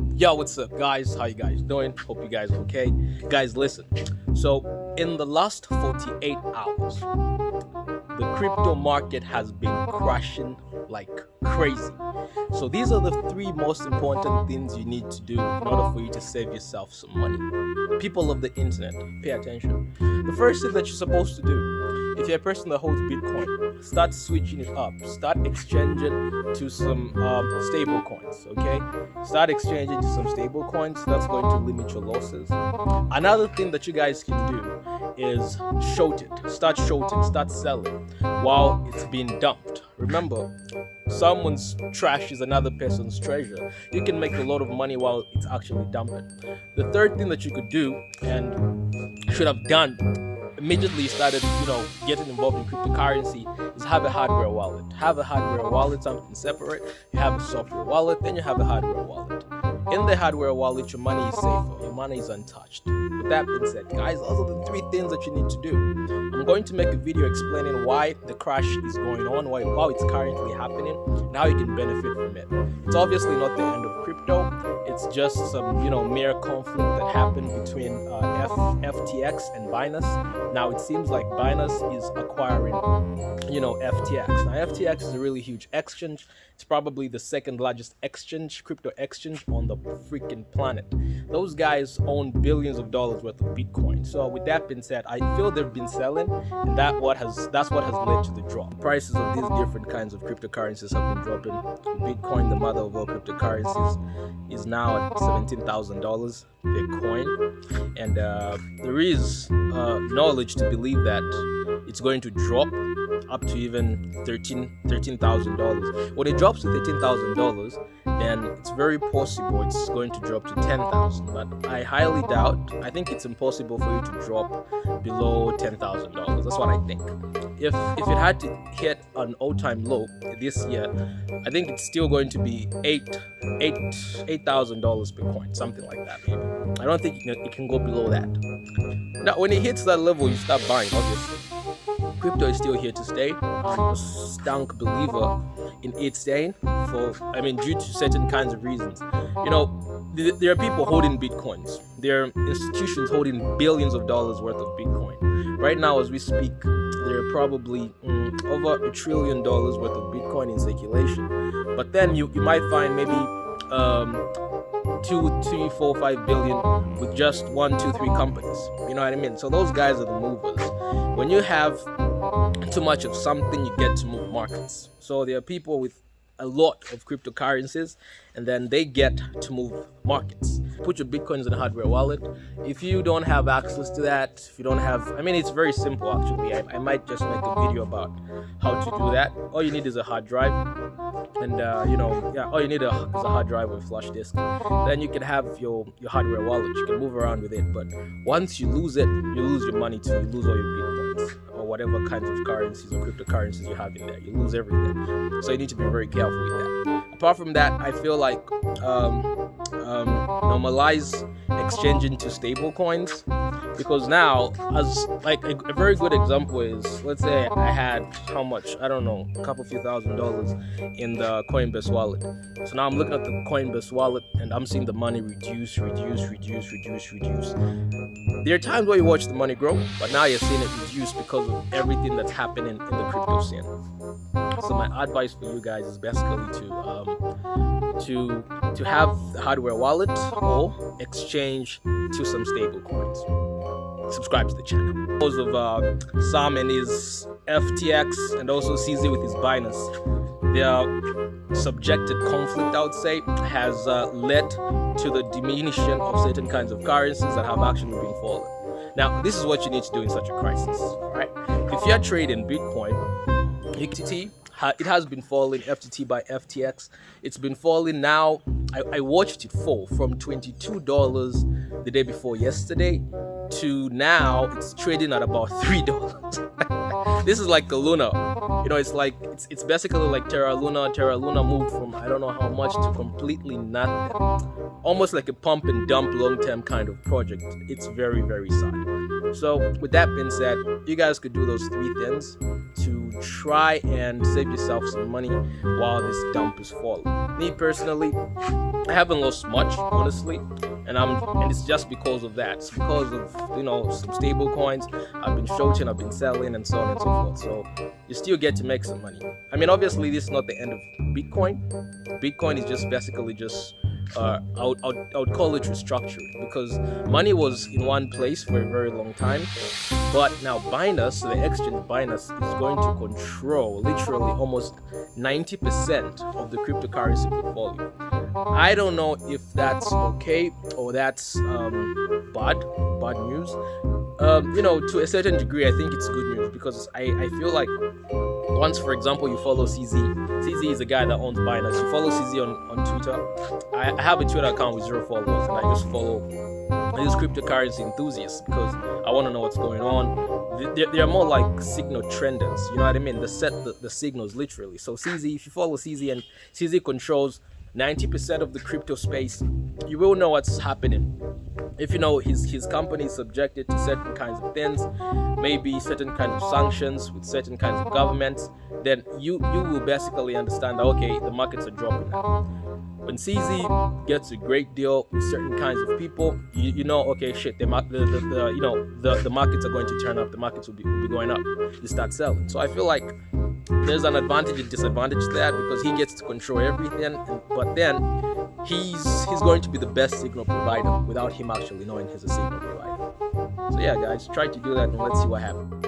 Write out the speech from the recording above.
Yo, what's up, guys? How you guys doing? Hope you guys are okay. Guys, listen. So, in the last 48 hours, the crypto market has been crashing like crazy. So, these are the three most important things you need to do in order for you to save yourself some money. People of the internet, pay attention. The first thing that you're supposed to do, if you're a person that holds Bitcoin, start switching it up. Start exchanging to some stable coins, okay? Start exchanging to some stable coins. That's going to limit your losses. Another thing that you guys can do is short it. Start shorting, start selling while it's being dumped. Remember, someone's trash is another person's treasure. You can make a lot of money while it's actually dumping. The third thing that you could do and should have done immediately started, getting involved in cryptocurrency is have a hardware wallet. Have a hardware wallet, something separate. You have a software wallet, then you have a hardware wallet. In the hardware wallet, your money is safer. Your money is untouched. With that being said, guys, those are the three things that you need to do. I'm going to make a video explaining why the crash is going on, why it's currently happening, and how you can benefit from it. It's obviously not the end of crypto. It's just some, mere conflict that happened between FTX and Binance. Now it seems like Binance is acquiring, FTX. Now FTX is a really huge exchange. It's probably the second largest crypto exchange on the freaking planet. Those guys own billions of dollars worth of Bitcoin. So with that being said, I feel they've been selling, and that's what has led to the drop. Prices of these different kinds of cryptocurrencies have been dropping. Bitcoin, the mother of all cryptocurrencies, is now at $17,000 per coin, and there is knowledge to believe that it's going to drop up to even $13,000. When it drops to $13,000, then it's very possible it's going to drop to $10,000. But I highly doubt. I think it's impossible for you to drop below $10,000. That's what I think. If it had to hit an all-time low this year, I think it's still going to be $8,000 per coin, something like that. Maybe. I don't think it can go below that. Now, when it hits that level, you start buying. Obviously, crypto is still here to stay. I'm a stunk believer in it staying due to certain kinds of reasons. There are people holding Bitcoins. There are institutions holding billions of dollars worth of Bitcoin. Right now, as we speak, there are probably over $1 trillion worth of Bitcoin in circulation. But then you might find maybe 2, 3, 4, 5 billion with just 1, 2, 3 companies. You know what I mean? So those guys are the movers. When you have too much of something, you get to move markets. So there are people with a lot of cryptocurrencies, and then they get to move markets. Put your Bitcoins in a hardware wallet. If you don't have access to that, if you don't have, it's very simple actually. I might just make a video about how to do that. All you need is a hard drive, and all you need is a hard drive or a flash disk. Then you can have your hardware wallet. You can move around with it, but once you lose it, you lose your money too. You lose all your Bitcoins or whatever kinds of currencies or cryptocurrencies you have in there. You lose everything. So you need to be very careful with that. Apart from that, I feel like normalize exchanging to stable coins, because now, as like a very good example is, let's say I had how much, I don't know, a couple few $1,000s in the Coinbase wallet. So now I'm looking at the Coinbase wallet and I'm seeing the money reduce. There are times where you watch the money grow, but now you're seeing it reduce because of everything that's happening in the crypto scene. So my advice for you guys is basically to have the hardware wallet or exchange to some stable coins. Subscribe to the channel. Because of Sam and his FTX and also CZ with his Binance, their subjected conflict, I would say, has led to the diminishing of certain kinds of currencies that have actually been falling. Now, this is what you need to do in such a crisis, right? If you're trading Bitcoin, it has been falling, FTT by FTX. It's been falling now. I watched it fall from $22 the day before yesterday to now it's trading at about $3. This is like a Luna. It's basically like Terra Luna. Terra Luna moved from I don't know how much to completely nothing. Almost like a pump and dump long-term kind of project. It's very, very sad. So with that being said, you guys could do those three things to try and save yourself some money while this dump is falling. Me personally, I haven't lost much, honestly, and it's just because of that. It's because of some stable coins. I've been shorting, I've been selling, and so on and so forth. So you still get to make some money. I mean, obviously, this is not the end of Bitcoin. Bitcoin is just basically just I would call it restructuring, because money was in one place for a very long time, but now Binance, the exchange Binance, is going to control literally almost 90% of the cryptocurrency portfolio. I don't know if that's okay or that's bad news. To a certain degree, I think it's good news, because I feel like once, for example, you follow CZ is a guy that owns Binance. You follow CZ on Twitter. I have a Twitter account with 0 followers, and I just follow these cryptocurrency enthusiasts because I want to know what's going on. They're more like signal trenders, you know what I mean? They set the signals literally. So CZ, if you follow CZ, and CZ controls 90% of the crypto space, you will know what's happening. If you know his company is subjected to certain kinds of things, maybe certain kinds of sanctions with certain kinds of governments, then you will basically understand that, okay, the markets are dropping now. When CZ gets a great deal with certain kinds of people, you know, okay, shit, the markets are going to turn up, the markets will be going up. You start selling. So I feel like there's an advantage and disadvantage to that, because he gets to control everything, but then he's going to be the best signal provider without him actually knowing he's a signal provider. So yeah, guys, try to do that and let's see what happens.